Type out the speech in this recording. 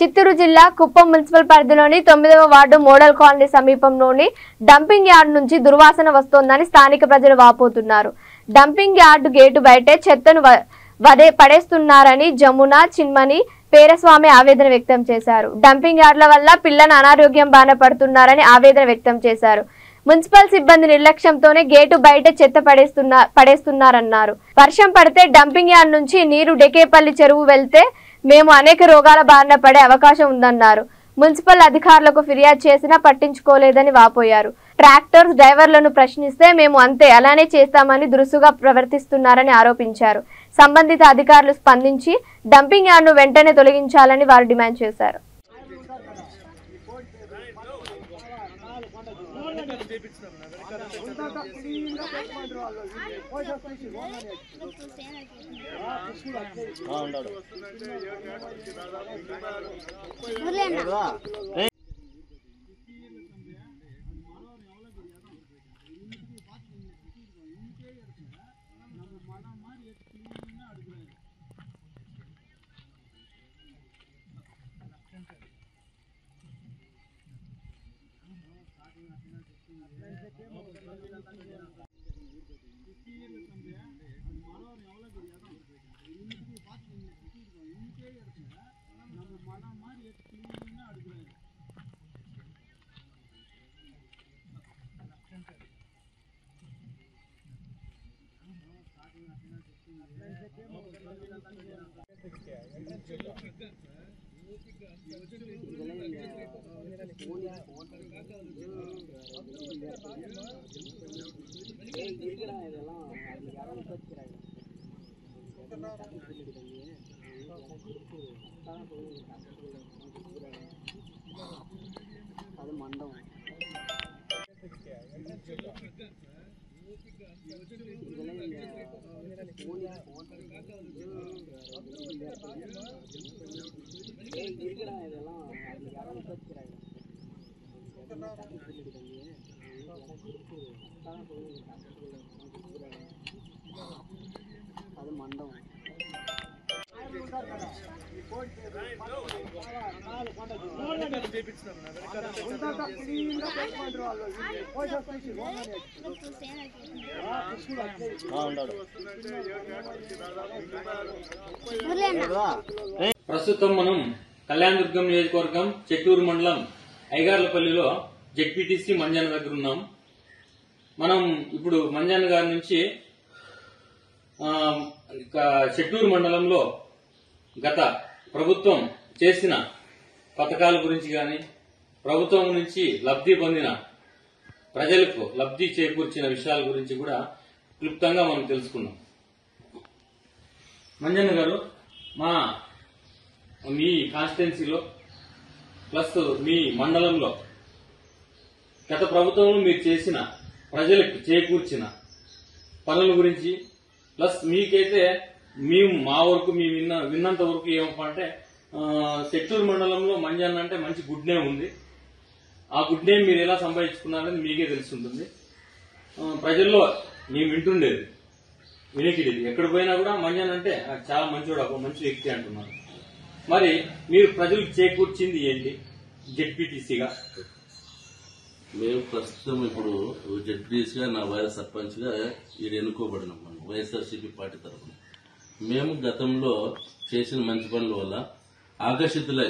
చిత్తూరు జిల్లా కుప్పం మున్సిపల్ పరిధిలోని 9వ ward model colony సమీపంలోని డంపింగ్ యార్డ్ నుంచి దుర్వాసన వస్తోందని స్థానిక ప్రజలు వాపోతున్నారు. డంపింగ్ యార్డ్ గేటు బయటే చెత్తను పడేస్తున్నారని జమున, చిన్మని, పేరస్వామి ఆవేదన వ్యక్తం చేశారు. డంపింగ్ యార్డ్ల వల్ల పిల్లలు అనారోగ్యం బారిన పడుతున్నారని ఆవేదన వ్యక్తం చేశారు. మున్సిపల్ సిబ్బంది నిర్లక్ష్యంతోనే గేటు బయట చెత్త పడేస్తున్నారన్నారు. వర్షం పడితే డంపింగ్ యార్డ్ నుంచి నీరు డెకేపల్లి చెరువు వెళ్తే మేము అనేక రోగాల బారిన పడే అవకాశం ఉందన్నారు. మున్సిపల్ అధికారులకు ఫిర్యాదు చేసినా పట్టించుకోలేదని వాపోయారు. ట్రాక్టర్స్ డ్రైవర్లను ప్రశ్నిస్తే మేము అంతే అలానే చేస్తామని దురుసుగా ప్రవర్తిస్తున్నారని ఆరోపించారు. సంబంధిత అధికారులు స్పందించి డంపింగ్ యార్డ్ను వెంటనే తొలగించాలని వారు డిమాండ్ చేశారు. ప్రస్తుతం మనం కళ్యాణదుర్గం నియోజకవర్గం చెట్టూరు మండలం ఐగార్లపల్లిలో జెడ్పీటీసీ మంజన్న దగ్గర ఉన్నాం. మనం ఇప్పుడు మంజన్న గారి నుంచి చెట్టూరు మండలంలో గత ప్రభుత్వం చేసిన పథకాల గురించి గాని ప్రభుత్వం నుంచి లబ్ధి పొందిన ప్రజలకు లబ్ధి చేకూర్చిన విషయాల గురించి కూడా క్లుప్తంగా మనం తెలుసుకున్నాం. మంజన్న గారు, మీ కాన్స్టిట్యున్సీలో ప్లస్ మీ మండలంలో గత ప్రభుత్వంలో మీరు చేసిన ప్రజలకు చేకూర్చిన పనుల గురించి ప్లస్ మీకైతే మేము మా వరకు విన్నంత వరకు ఏమంటే చెట్టూరు మండలంలో మంజన్న అంటే మంచి గుడ్ నేమ్ ఉంది. ఆ గుడ్ నేమ్ మీరు ఎలా సంపాదించుకున్నారని మీకే తెలుసుంటుంది. ప్రజల్లో మేము వింటుండేది వినికిడేది, ఎక్కడ పోయినా కూడా మంజన్న అంటే చాలా మంచివాడు, ఒక మంచి వ్యక్తి అంటున్నారు. మరి మీరు ప్రజలకు చేకూర్చింది ఏంటి జెడ్పీటీసీగా? మేము ప్రస్తుతం ఇప్పుడు జెడ్పీటీసీగా నా వైఎస్ సర్పంచ్గా ఇది ఎన్నుకోబడినాం మనం వైఎస్ఆర్సీపీ పార్టీ తరఫున. మేము గతంలో చేసిన మంచి పనుల వల్ల ఆకర్షితులై